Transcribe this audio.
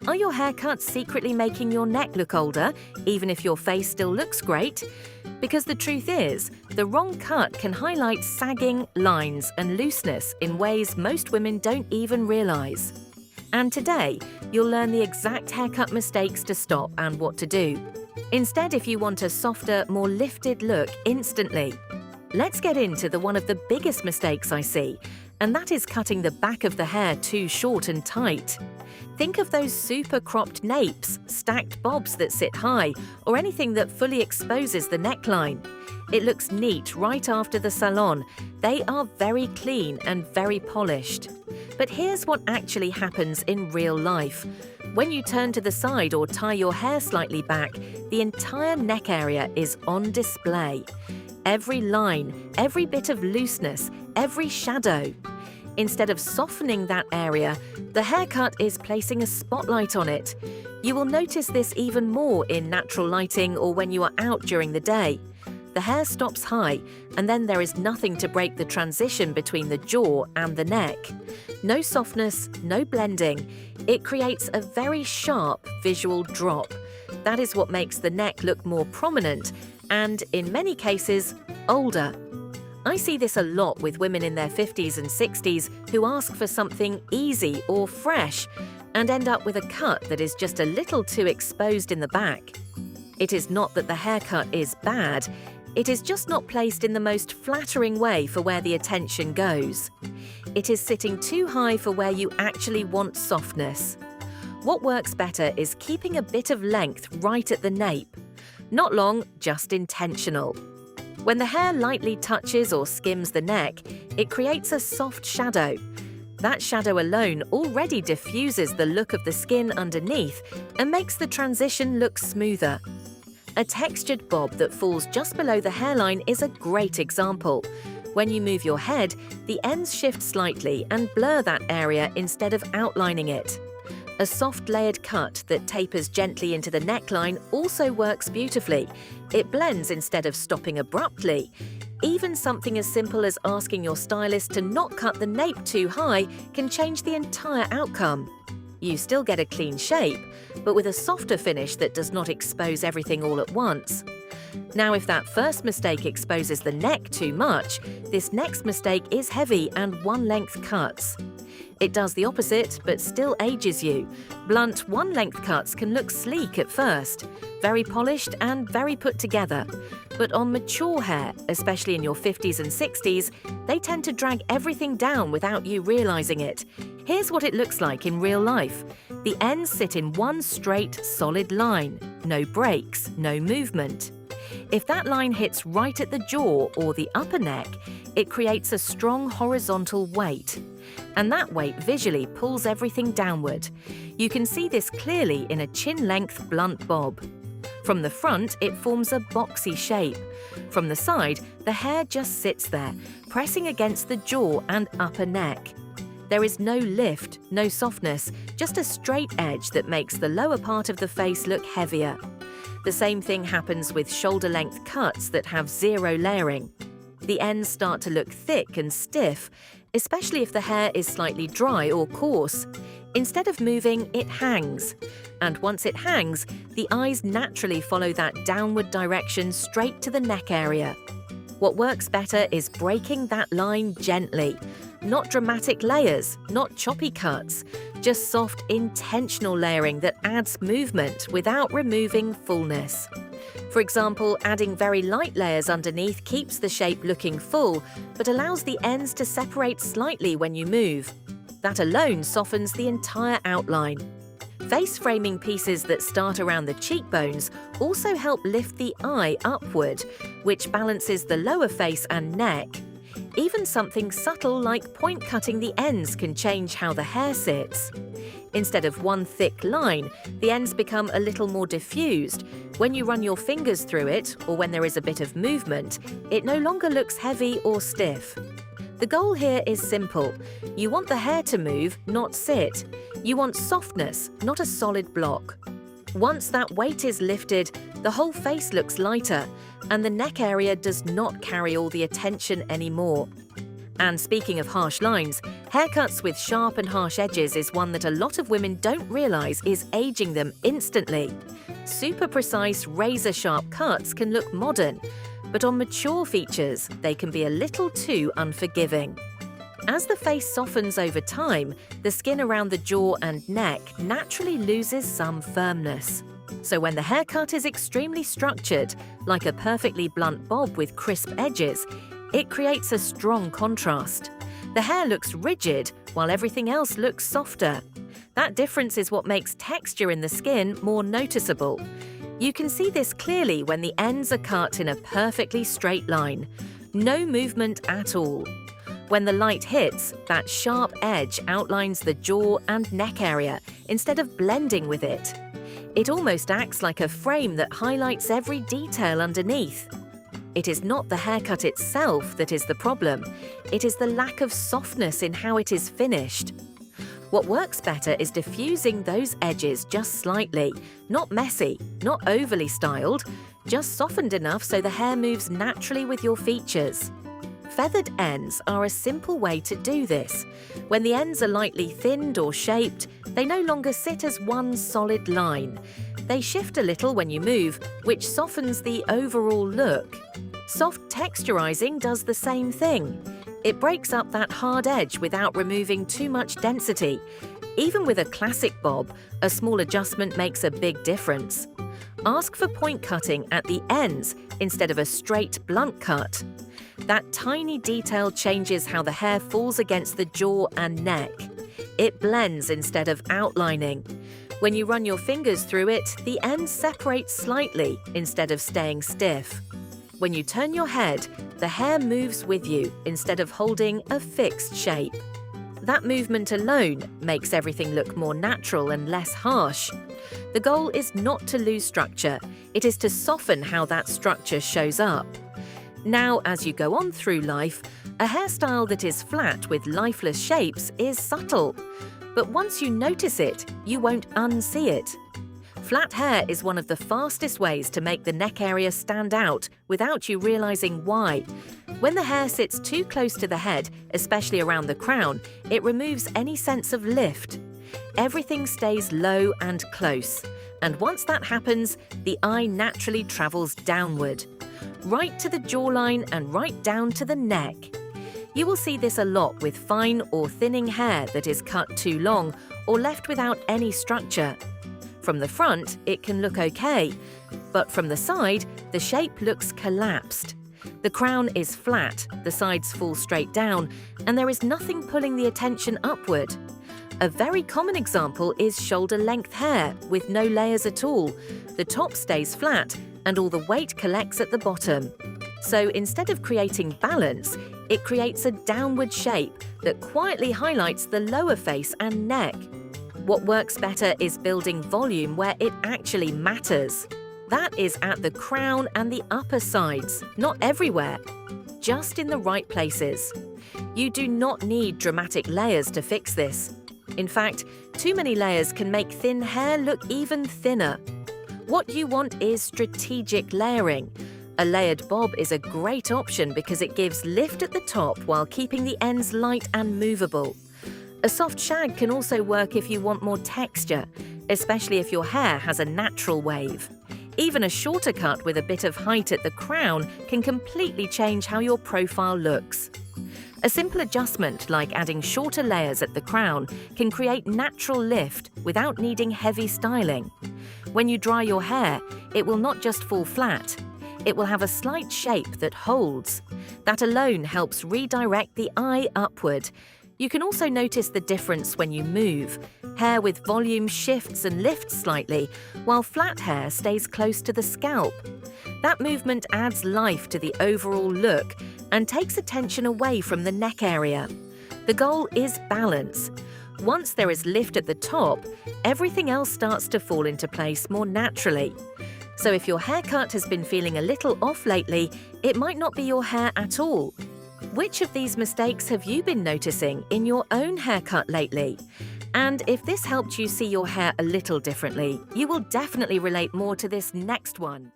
Are your haircuts secretly making your neck look older, even if your face still looks great? Because the truth is, the wrong cut can highlight sagging, lines, and looseness in ways most women don't even realize. And today, you'll learn the exact haircut mistakes to stop and what to do. Instead, if you want a softer, more lifted look instantly. Let's get into one of the biggest mistakes I see, and that is cutting the back of the hair too short and tight. Think of those super cropped napes, stacked bobs that sit high, or anything that fully exposes the neckline. It looks neat right after the salon. They are very clean and very polished. But here's what actually happens in real life. When you turn to the side or tie your hair slightly back, the entire neck area is on display. Every line, every bit of looseness, every shadow. Instead of softening that area, the haircut is placing a spotlight on it. You will notice this even more in natural lighting or when you are out during the day. The hair stops high, and then there is nothing to break the transition between the jaw and the neck. No softness, no blending. It creates a very sharp visual drop. That is what makes the neck look more prominent and, in many cases, older. I see this a lot with women in their 50s and 60s who ask for something easy or fresh and end up with a cut that is just a little too exposed in the back. It is not that the haircut is bad, it is just not placed in the most flattering way for where the attention goes. It is sitting too high for where you actually want softness. What works better is keeping a bit of length right at the nape. Not long, just intentional. When the hair lightly touches or skims the neck, it creates a soft shadow. That shadow alone already diffuses the look of the skin underneath and makes the transition look smoother. A textured bob that falls just below the hairline is a great example. When you move your head, the ends shift slightly and blur that area instead of outlining it. A soft layered cut that tapers gently into the neckline also works beautifully. It blends instead of stopping abruptly. Even something as simple as asking your stylist to not cut the nape too high can change the entire outcome. You still get a clean shape, but with a softer finish that does not expose everything all at once. Now, if that first mistake exposes the neck too much, this next mistake is heavy and one-length cuts. It does the opposite, but still ages you. Blunt one-length cuts can look sleek at first, very polished and very put together. But on mature hair, especially in your 50s and 60s, they tend to drag everything down without you realizing it. Here's what it looks like in real life. The ends sit in one straight, solid line. No breaks, no movement. If that line hits right at the jaw or the upper neck, it creates a strong horizontal weight. And that weight visually pulls everything downward. You can see this clearly in a chin-length blunt bob. From the front, it forms a boxy shape. From the side, the hair just sits there, pressing against the jaw and upper neck. There is no lift, no softness, just a straight edge that makes the lower part of the face look heavier. The same thing happens with shoulder-length cuts that have zero layering. The ends start to look thick and stiff, especially if the hair is slightly dry or coarse. Instead of moving, it hangs. And once it hangs, the eyes naturally follow that downward direction straight to the neck area. What works better is breaking that line gently. Not dramatic layers, not choppy cuts, just soft, intentional layering that adds movement without removing fullness. For example, adding very light layers underneath keeps the shape looking full, but allows the ends to separate slightly when you move. That alone softens the entire outline. Face framing pieces that start around the cheekbones also help lift the eye upward, which balances the lower face and neck. Even something subtle like point cutting the ends can change how the hair sits. Instead of one thick line, the ends become a little more diffused. When you run your fingers through it, or when there is a bit of movement, it no longer looks heavy or stiff. The goal here is simple. You want the hair to move, not sit. You want softness, not a solid block. Once that weight is lifted, the whole face looks lighter, and the neck area does not carry all the attention anymore. And speaking of harsh lines, haircuts with sharp and harsh edges is one that a lot of women don't realise is aging them instantly. Super precise, razor-sharp cuts can look modern, but on mature features, they can be a little too unforgiving. As the face softens over time, the skin around the jaw and neck naturally loses some firmness. So when the haircut is extremely structured, like a perfectly blunt bob with crisp edges, it creates a strong contrast. The hair looks rigid while everything else looks softer. That difference is what makes texture in the skin more noticeable. You can see this clearly when the ends are cut in a perfectly straight line. No movement at all. When the light hits, that sharp edge outlines the jaw and neck area instead of blending with it. It almost acts like a frame that highlights every detail underneath. It is not the haircut itself that is the problem. It is the lack of softness in how it is finished. What works better is diffusing those edges just slightly, not messy, not overly styled, just softened enough so the hair moves naturally with your features. Feathered ends are a simple way to do this. When the ends are lightly thinned or shaped, they no longer sit as one solid line. They shift a little when you move, which softens the overall look. Soft texturizing does the same thing. It breaks up that hard edge without removing too much density. Even with a classic bob, a small adjustment makes a big difference. Ask for point cutting at the ends instead of a straight, blunt cut. That tiny detail changes how the hair falls against the jaw and neck. It blends instead of outlining. When you run your fingers through it, the ends separate slightly instead of staying stiff. When you turn your head, the hair moves with you instead of holding a fixed shape. That movement alone makes everything look more natural and less harsh. The goal is not to lose structure, it is to soften how that structure shows up. Now, as you go on through life, a hairstyle that is flat with lifeless shapes is subtle. But once you notice it, you won't unsee it. Flat hair is one of the fastest ways to make the neck area stand out without you realizing why. When the hair sits too close to the head, especially around the crown, it removes any sense of lift. Everything stays low and close. And once that happens, the eye naturally travels downward, right to the jawline and right down to the neck. You will see this a lot with fine or thinning hair that is cut too long or left without any structure. From the front, it can look okay, but from the side, the shape looks collapsed. The crown is flat, the sides fall straight down, and there is nothing pulling the attention upward. A very common example is shoulder-length hair with no layers at all. The top stays flat, and all the weight collects at the bottom. So instead of creating balance, it creates a downward shape that quietly highlights the lower face and neck. What works better is building volume where it actually matters. That is at the crown and the upper sides, not everywhere, just in the right places. You do not need dramatic layers to fix this. In fact, too many layers can make thin hair look even thinner. What you want is strategic layering. A layered bob is a great option because it gives lift at the top while keeping the ends light and movable. A soft shag can also work if you want more texture, especially if your hair has a natural wave. Even a shorter cut with a bit of height at the crown can completely change how your profile looks. A simple adjustment like adding shorter layers at the crown can create natural lift without needing heavy styling. When you dry your hair, it will not just fall flat. It will have a slight shape that holds. That alone helps redirect the eye upward. You can also notice the difference when you move. Hair with volume shifts and lifts slightly, while flat hair stays close to the scalp. That movement adds life to the overall look and takes attention away from the neck area. The goal is balance. Once there is lift at the top, everything else starts to fall into place more naturally. So if your haircut has been feeling a little off lately, it might not be your hair at all. Which of these mistakes have you been noticing in your own haircut lately? And if this helped you see your hair a little differently, you will definitely relate more to this next one.